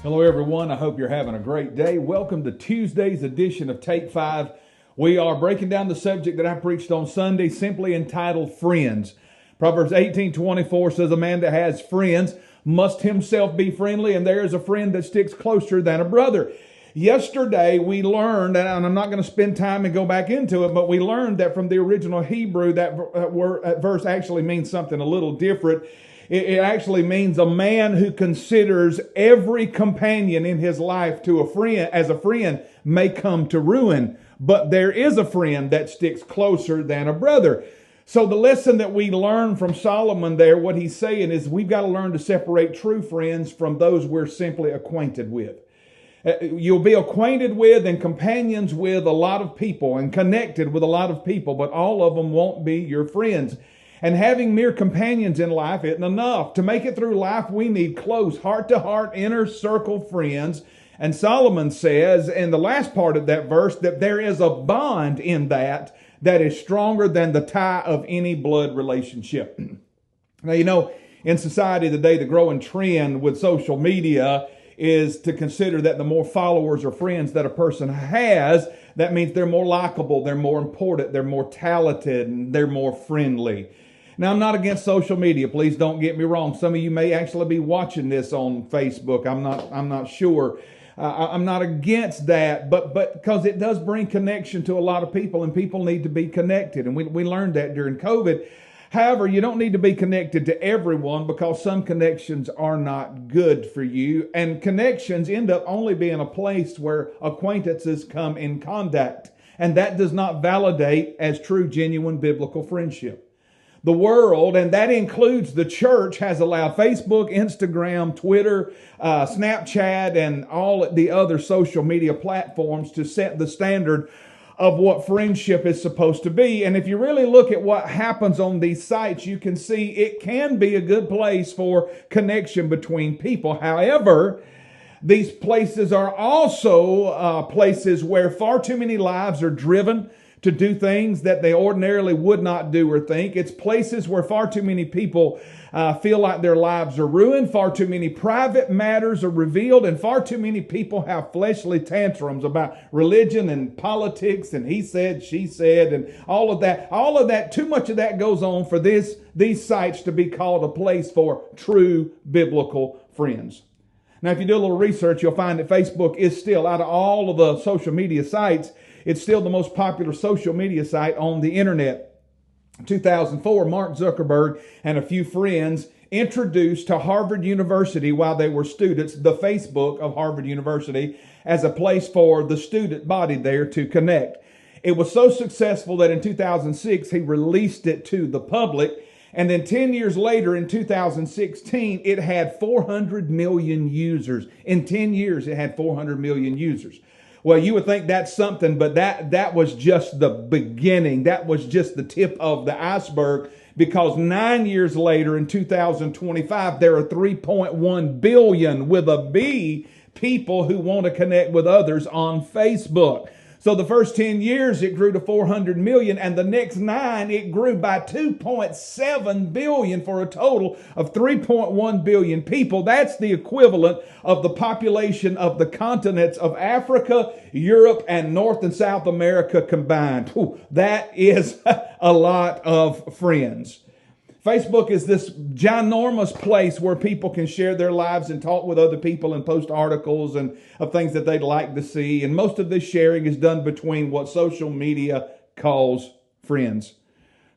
Hello, everyone. I hope you're having a great day. Welcome to Tuesday's edition of Take 5. We are breaking down the subject that I preached on Sunday, simply entitled Friends. Proverbs 18:24 says, "A man that has friends must himself be friendly, and there is a friend that sticks closer than a brother." Yesterday, we learned, and I'm not going to spend time and go back into it, but we learned that from the original Hebrew, that verse actually means something a little different. It actually means a man who considers every companion in his life to a friend, as a friend, may come to ruin. But there is a friend that sticks closer than a brother. So the lesson that we learn from Solomon there, what he's saying is we've got to learn to separate true friends from those we're simply acquainted with. You'll be acquainted with and companions with a lot of people and connected with a lot of people, but all of them won't be your friends. And having mere companions in life isn't enough. To make it through life, we need close, heart-to-heart, inner circle friends. And Solomon says in the last part of that verse that there is a bond in that is stronger than the tie of any blood relationship. Now, in society today, the growing trend with social media is to consider that the more followers or friends that a person has, that means they're more likable, they're more important, they're more talented, and they're more friendly. Now, I'm not against social media. Please don't get me wrong. Some of you may actually be watching this on Facebook. I'm not sure. I'm not against that, but because it does bring connection to a lot of people, and people need to be connected. And we learned that during COVID. However, you don't need to be connected to everyone because some connections are not good for you. And connections end up only being a place where acquaintances come in contact. And that does not validate as true, genuine biblical friendship. The world, and that includes the church, has allowed Facebook, Instagram, Twitter, Snapchat, and all the other social media platforms to set the standard of what friendship is supposed to be. And if you really look at what happens on these sites, you can see it can be a good place for connection between people. However, these places are also places where far too many lives are driven to do things that they ordinarily would not do or think. It's places where far too many people feel like their lives are ruined, far too many private matters are revealed, and far too many people have fleshly tantrums about religion and politics and he said, she said, and all of that. All of that, too much of that goes on for these sites to be called a place for true biblical friends. Now, if you do a little research, you'll find that Facebook is still, out of all of the social media sites, it's still the most popular social media site on the internet. In 2004, Mark Zuckerberg and a few friends introduced to Harvard University while they were students the Facebook of Harvard University as a place for the student body there to connect. It was so successful that in 2006, he released it to the public. And then 10 years later, in 2016, it had 400 million users. In 10 years, it had 400 million users. Well, you would think that's something, but that was just the beginning. That was just the tip of the iceberg, because 9 years later, in 2025, there are 3.1 billion with a B people who want to connect with others on Facebook. So the first 10 years, it grew to 400 million, and the next 9, it grew by 2.7 billion for a total of 3.1 billion people. That's the equivalent of the population of the continents of Africa, Europe, and North and South America combined. That is a lot of friends. Facebook is this ginormous place where people can share their lives and talk with other people and post articles and of things that they'd like to see. And most of this sharing is done between what social media calls friends.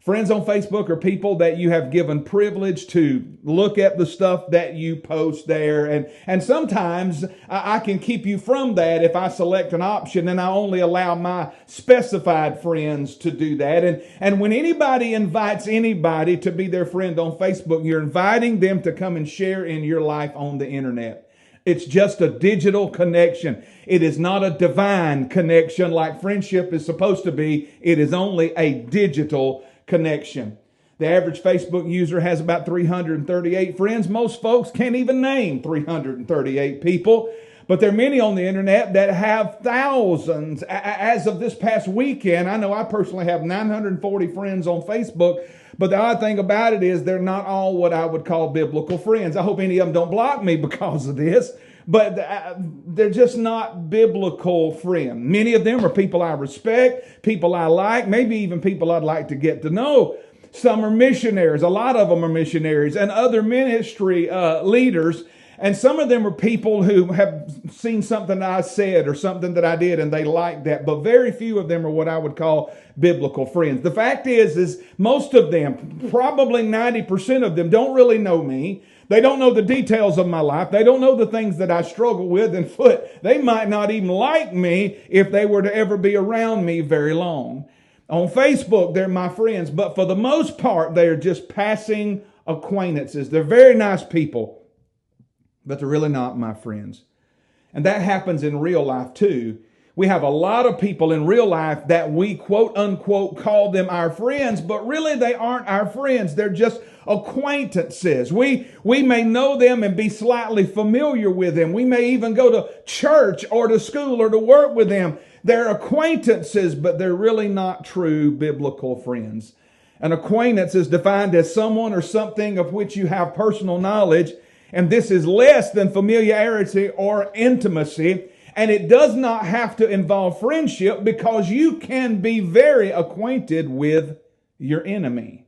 Friends on Facebook are people that you have given privilege to look at the stuff that you post there. And sometimes I can keep you from that if I select an option and I only allow my specified friends to do that. And when anybody invites anybody to be their friend on Facebook, you're inviting them to come and share in your life on the internet. It's just a digital connection. It is not a divine connection like friendship is supposed to be. It is only a digital connection. The average Facebook user has about 338 friends. Most folks can't even name 338 people. But there are many on the internet that have thousands. As of this past weekend, I know I personally have 940 friends on Facebook. But the odd thing about it is they're not all what I would call biblical friends. I hope any of them don't block me because of this. but they're just not biblical friends. Many of them are people I respect, people I like, maybe even people I'd like to get to know. Some are missionaries. A lot of them are missionaries and other ministry leaders. And some of them are people who have seen something that I said or something that I did and they like that. But very few of them are what I would call biblical friends. The fact is most of them, probably 90% of them, don't really know me. They don't know the details of my life. They don't know the things that I struggle with. And they might not even like me if they were to ever be around me very long. On Facebook, they're my friends. But for the most part, they're just passing acquaintances. They're very nice people, but they're really not my friends. And that happens in real life too. We have a lot of people in real life that we quote unquote call them our friends, but really they aren't our friends. They're just acquaintances. We may know them and be slightly familiar with them. We may even go to church or to school or to work with them. They're acquaintances, but they're really not true biblical friends. An acquaintance is defined as someone or something of which you have personal knowledge, and this is less than familiarity or intimacy. And it does not have to involve friendship because you can be very acquainted with your enemy.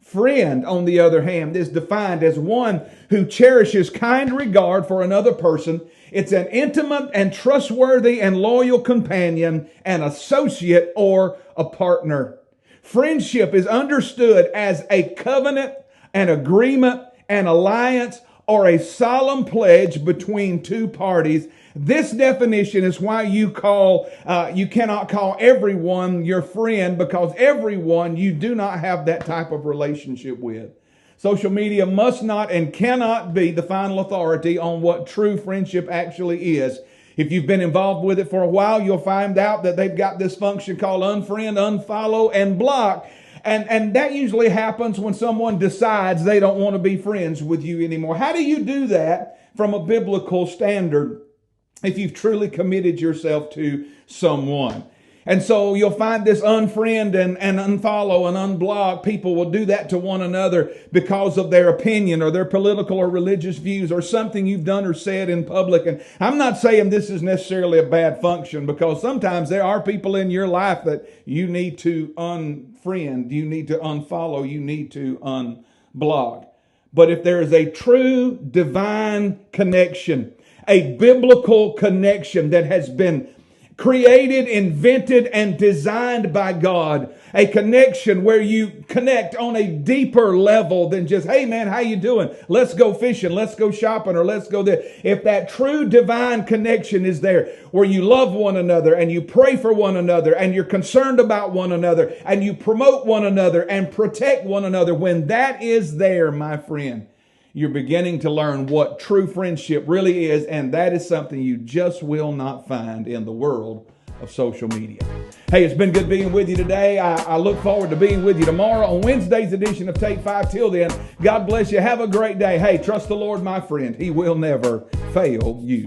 Friend, on the other hand, is defined as one who cherishes kind regard for another person. It's an intimate and trustworthy and loyal companion, an associate, or a partner. Friendship is understood as a covenant, an agreement, an alliance, or a solemn pledge between two parties. This definition is why you cannot call everyone your friend, because everyone you do not have that type of relationship with. Social media must not and cannot be the final authority on what true friendship actually is. If you've been involved with it for a while, you'll find out that they've got this function called unfriend, unfollow, and block. And that usually happens when someone decides they don't want to be friends with you anymore. How do you do that from a biblical standard if you've truly committed yourself to someone? And so you'll find this unfriend and unfollow and unblock. People will do that to one another because of their opinion or their political or religious views or something you've done or said in public. And I'm not saying this is necessarily a bad function, because sometimes there are people in your life that you need to unfriend, you need to unfollow, you need to unblock. But if there is a true divine connection, a biblical connection that has been created, invented, and designed by God, a connection where you connect on a deeper level than just, hey man, how you doing? Let's go fishing, let's go shopping, or let's go there. If that true divine connection is there, where you love one another and you pray for one another and you're concerned about one another and you promote one another and protect one another, when that is there, my friend, you're beginning to learn what true friendship really is, and that is something you just will not find in the world of social media. Hey, it's been good being with you today. I look forward to being with you tomorrow on Wednesday's edition of Take 5. Till then, God bless you. Have a great day. Hey, trust the Lord, my friend. He will never fail you.